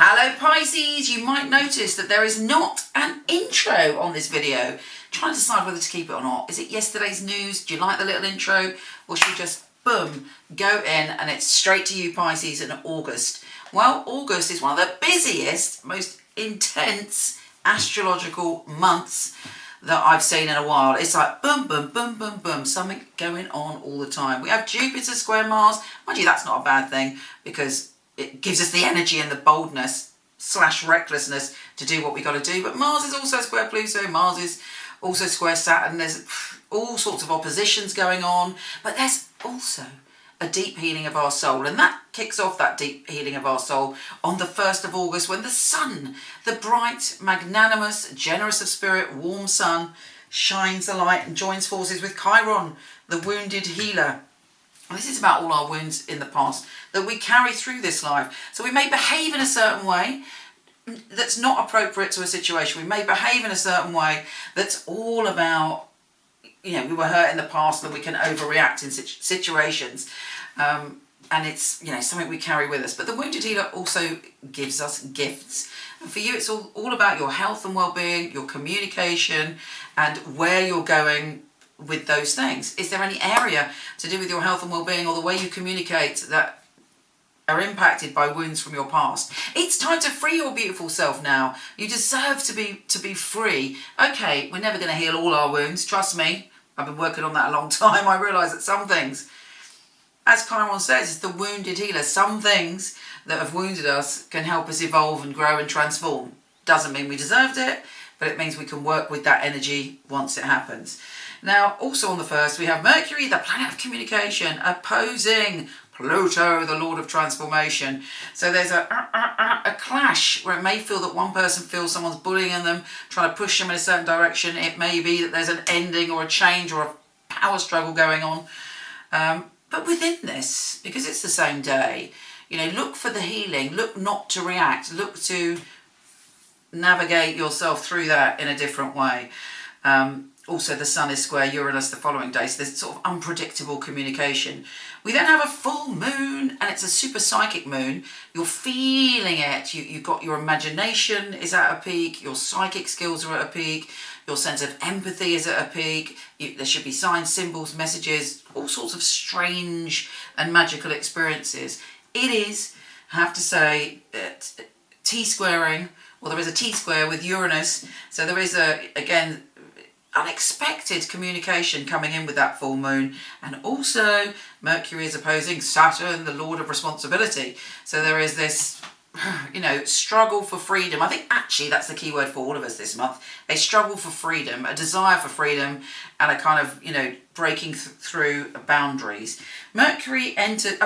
Hello Pisces, you might notice that there is not an intro on this video. Trying to decide whether to keep it or not. Is it yesterday's news? Do you like the little intro? Or should we just, boom, go in and it's straight to you Pisces in August? Well, August is one of the busiest, most intense astrological months that I've seen in a while. It's like boom, boom, boom, boom, boom, something going on all the time. We have Jupiter square Mars. Mind you, that's not a bad thing because it gives us the energy and the boldness / recklessness to do what we got to do. But Mars is also square Pluto. Mars is also square Saturn. There's all sorts of oppositions going on. But there's also a deep healing of our soul. And that kicks off that deep healing of our soul on the 1st of August when the sun, the bright, magnanimous, generous of spirit, warm sun, shines the light and joins forces with Chiron, the wounded healer. And this is about all our wounds in the past that we carry through this life. So we may behave in a certain way that's not appropriate to a situation. We may behave in a certain way that's all about, we were hurt in the past and we can overreact in situations. And it's, something we carry with us. But the wounded healer also gives us gifts. And for you, it's all about your health and well-being, your communication, and where you're going with those things. Is there any area to do with your health and well-being or the way you communicate that are impacted by wounds from your past? It's time to free your beautiful self now. You deserve to be free. Okay, we're never going to heal all our wounds. Trust me. I've been working on that a long time. I realise that some things, as Chiron says, it's the wounded healer. Some things that have wounded us can help us evolve and grow and transform. Doesn't mean we deserved it, but it means we can work with that energy once it happens. Now, also on the 1st, we have Mercury, the planet of communication, opposing Pluto, the Lord of transformation. So there's a clash where it may feel that one person feels someone's bullying them, trying to push them in a certain direction. It may be that there's an ending or a change or a power struggle going on. But within this, because it's the same day, look for the healing. Look not to react. Look to navigate yourself through that in a different way. Also, the sun is square Uranus the following day, so there's sort of unpredictable communication. We then have a full moon, and it's a super psychic moon. You're feeling it. You've got your imagination is at a peak. Your psychic skills are at a peak. Your sense of empathy is at a peak. There should be signs, symbols, messages, all sorts of strange and magical experiences. It is, I have to say, T-squaring, well, there is a T-square with Uranus. So there is, again, unexpected communication coming in with that full moon. And also Mercury is opposing Saturn, the Lord of responsibility. So there is this, struggle for freedom. I think actually that's the key word for all of us this month. A struggle for freedom, a desire for freedom, and a kind of, breaking through boundaries. Mercury enters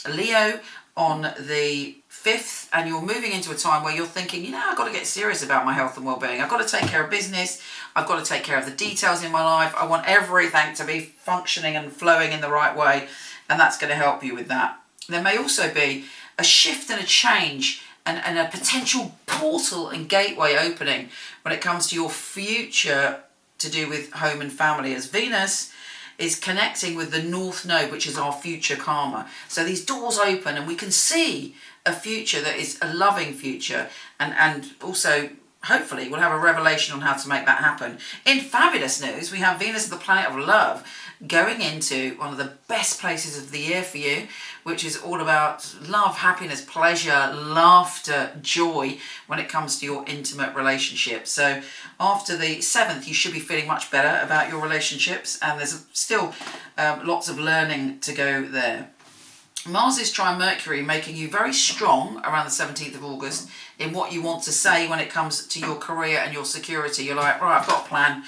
Leo on the 5th, and you're moving into a time where you're thinking, I've got to get serious about my health and well-being. I've got to take care of business. I've got to take care of the details in my life. I want everything to be functioning and flowing in the right way, and that's going to help you with that. There may also be a shift and a change and a potential portal and gateway opening when it comes to your future to do with home and family, as Venus is connecting with the North Node, which is our future karma. So these doors open and we can see a future that is a loving future, and also hopefully we'll have a revelation on how to make that happen. In fabulous news, we have Venus, the planet of love, going into one of the best places of the year for you, which is all about love, happiness, pleasure, laughter, joy when it comes to your intimate relationships. So after the 7th, you should be feeling much better about your relationships, and there's still lots of learning to go there. Mars is trine Mercury, making you very strong around the 17th of August in what you want to say when it comes to your career and your security. You're like, right, I've got a plan.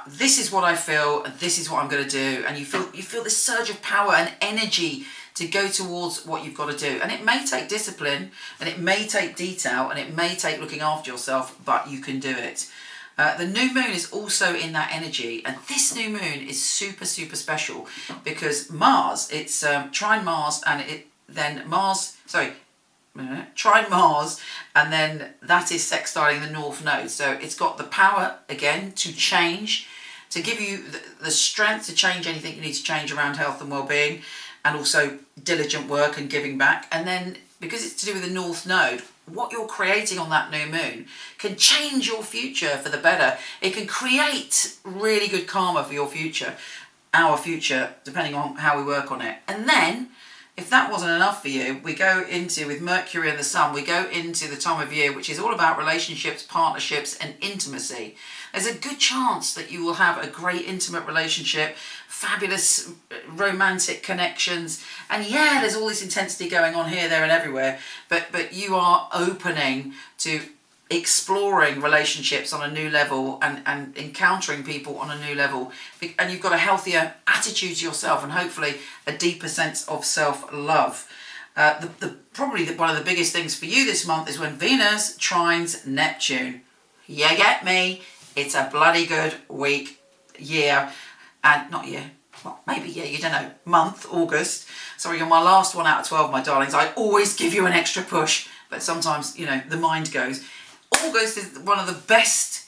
This is what I feel, and this is what I'm going to do. And you feel this surge of power and energy to go towards what you've got to do. And it may take discipline, and it may take detail, and it may take looking after yourself, but you can do it. The new moon is also in that energy, and this new moon is super, super special because Mars, it's trine Mars, and trine Mars, and then that is sextiling the North Node. So it's got the power, again, to change, to give you the strength to change anything you need to change around health and well-being, and also diligent work and giving back. And then because it's to do with the North Node, what you're creating on that new moon can change your future for the better. It can create really good karma for your future, our future, depending on how we work on it. And then, if that wasn't enough for you, we go into, with Mercury and the Sun, we go into the time of year which is all about relationships, partnerships and intimacy. There's a good chance that you will have a great intimate relationship, fabulous romantic connections, and yeah, there's all this intensity going on here, there and everywhere, but you are opening to exploring relationships on a new level and encountering people on a new level, and you've got a healthier attitude to yourself and hopefully a deeper sense of self-love. Probably one of the biggest things for you this month is when Venus trines Neptune. You get me? It's a bloody good week, year, and not year, well, maybe year, you don't know, month, August. Sorry, you're my last one out of 12, my darlings. I always give you an extra push, but sometimes, you know, the mind goes. August is one of the best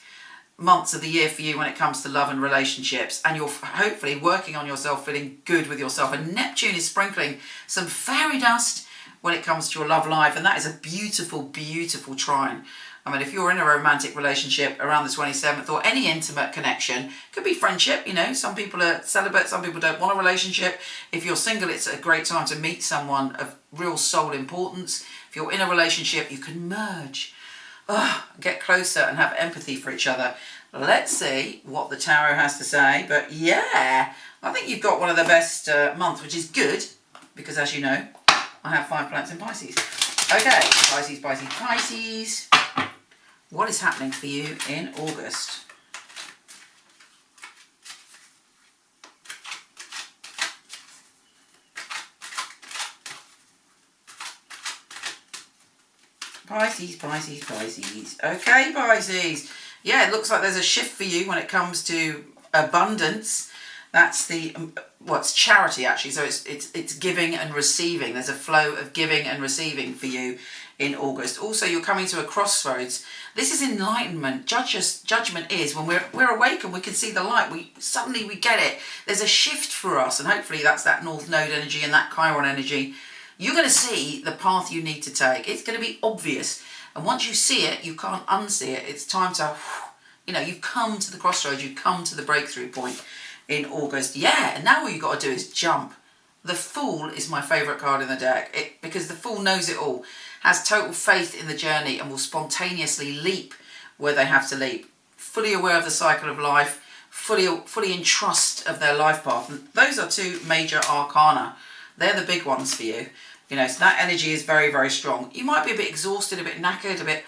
months of the year for you when it comes to love and relationships, and you're hopefully working on yourself, feeling good with yourself, and Neptune is sprinkling some fairy dust when it comes to your love life, and that is a beautiful, beautiful trine. I mean, if you're in a romantic relationship around the 27th, or any intimate connection, could be friendship, you know, some people are celibate, some people don't want a relationship. If you're single, it's a great time to meet someone of real soul importance. If you're in a relationship, you can merge, get closer and have empathy for each other. Let's see what the tarot has to say. But yeah, I think you've got one of the best months, which is good, because as you know, I have 5 planets in Pisces. Okay, Pisces, Pisces, Pisces. What is happening for you in August? Pisces, Pisces, Pisces. Okay, Pisces. Yeah, it looks like there's a shift for you when it comes to abundance. That's the, it's charity actually. So it's giving and receiving. There's a flow of giving and receiving for you in August. Also, you're coming to a crossroads. This is enlightenment. Judgment is when we're awake and we can see the light. Suddenly we get it. There's a shift for us, and hopefully that's that North Node energy and that Chiron energy. You're going to see the path you need to take. It's going to be obvious, and once you see it, you can't unsee it. It's time to, you know, you've come to the crossroads. You've come to the breakthrough point in August. Yeah, and now all you've got to do is jump. The Fool is my favourite card in the deck because the Fool knows it all, has total faith in the journey, and will spontaneously leap where they have to leap. Fully aware of the cycle of life, fully in trust of their life path. And those are 2 major arcana. They're the big ones for you. You know, so that energy is very, very strong. You might be a bit exhausted, a bit knackered, a bit,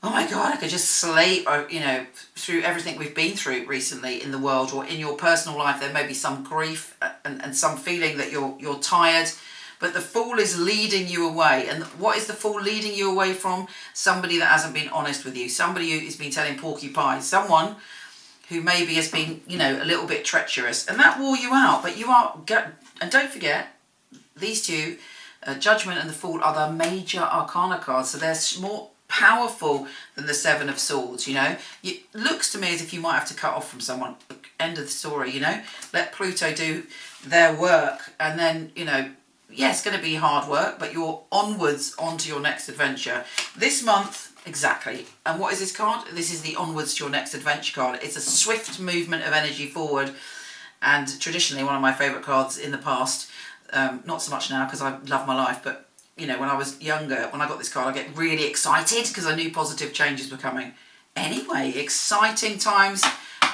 oh my God, I could just sleep, you know, through everything we've been through recently in the world, or in your personal life. There may be some grief and some feeling that you're tired, but the Fool is leading you away. And what is the Fool leading you away from? Somebody that hasn't been honest with you, somebody who has been telling porcupines, someone who maybe has been, you know, a little bit treacherous, and that wore you out. But you are, and don't forget, these 2, Judgment and the Fool, are the major arcana cards, so they're more powerful than the 7 of Swords, you know. It looks to me as if you might have to cut off from someone. End of the story, you know. Let Pluto do their work, and then, you know, yeah, it's going to be hard work, but you're onwards onto your next adventure. This month, exactly. And what is this card? This is the Onwards to Your Next Adventure card. It's a swift movement of energy forward, and traditionally one of my favourite cards in the past. Not so much now because I love my life, but you know, when I was younger, when I got this card, I get really excited because I knew positive changes were coming. Anyway, exciting times,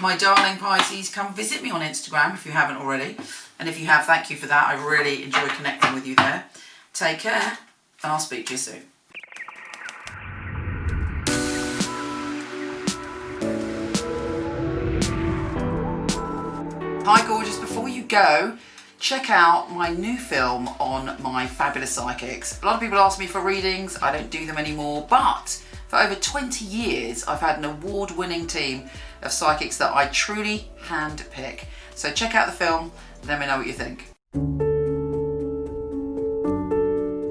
my darling Pisces. Come visit me on Instagram if you haven't already. And if you have, thank you for that. I really enjoy connecting with you there. Take care, and I'll speak to you soon. Hi, gorgeous. Before you go, check out my new film on my fabulous psychics. A lot of people ask me for readings. I don't do them anymore, but for over 20 years, I've had an award-winning team of psychics that I truly hand-pick. So check out the film, let me know what you think.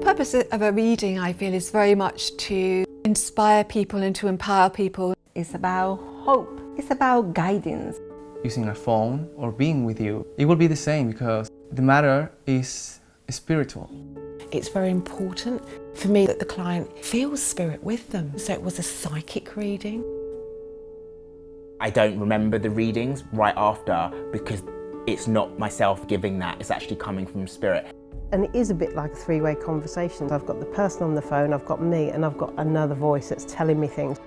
The purpose of a reading, I feel, is very much to inspire people and to empower people. It's about hope. It's about guidance. Using a phone or being with you, it will be the same because the matter is spiritual. It's very important for me that the client feels spirit with them. So it was a psychic reading. I don't remember the readings right after because it's not myself giving that, it's actually coming from spirit. And it is a bit like a three-way conversation. I've got the person on the phone, I've got me, and I've got another voice that's telling me things.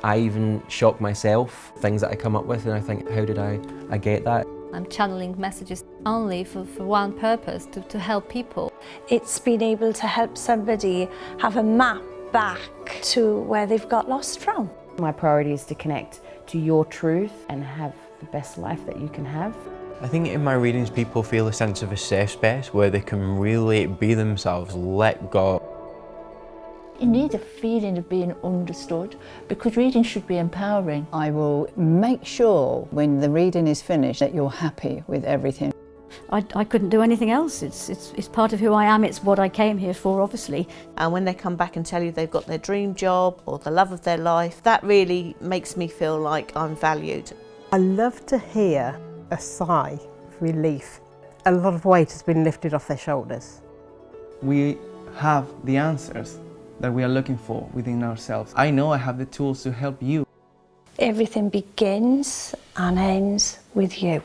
I even shock myself, things that I come up with, and I think, how did I get that? I'm channeling messages only for one purpose, to help people. It's been able to help somebody have a map back to where they've got lost from. My priority is to connect to your truth and have the best life that you can have. I think in my readings people feel a sense of a safe space where they can really be themselves, let go. You need a feeling of being understood because reading should be empowering. I will make sure when the reading is finished that you're happy with everything. I couldn't do anything else. It's part of who I am. It's what I came here for, obviously. And when they come back and tell you they've got their dream job or the love of their life, that really makes me feel like I'm valued. I love to hear a sigh of relief. A lot of weight has been lifted off their shoulders. We have the answers that we are looking for within ourselves. I know I have the tools to help you. Everything begins and ends with you.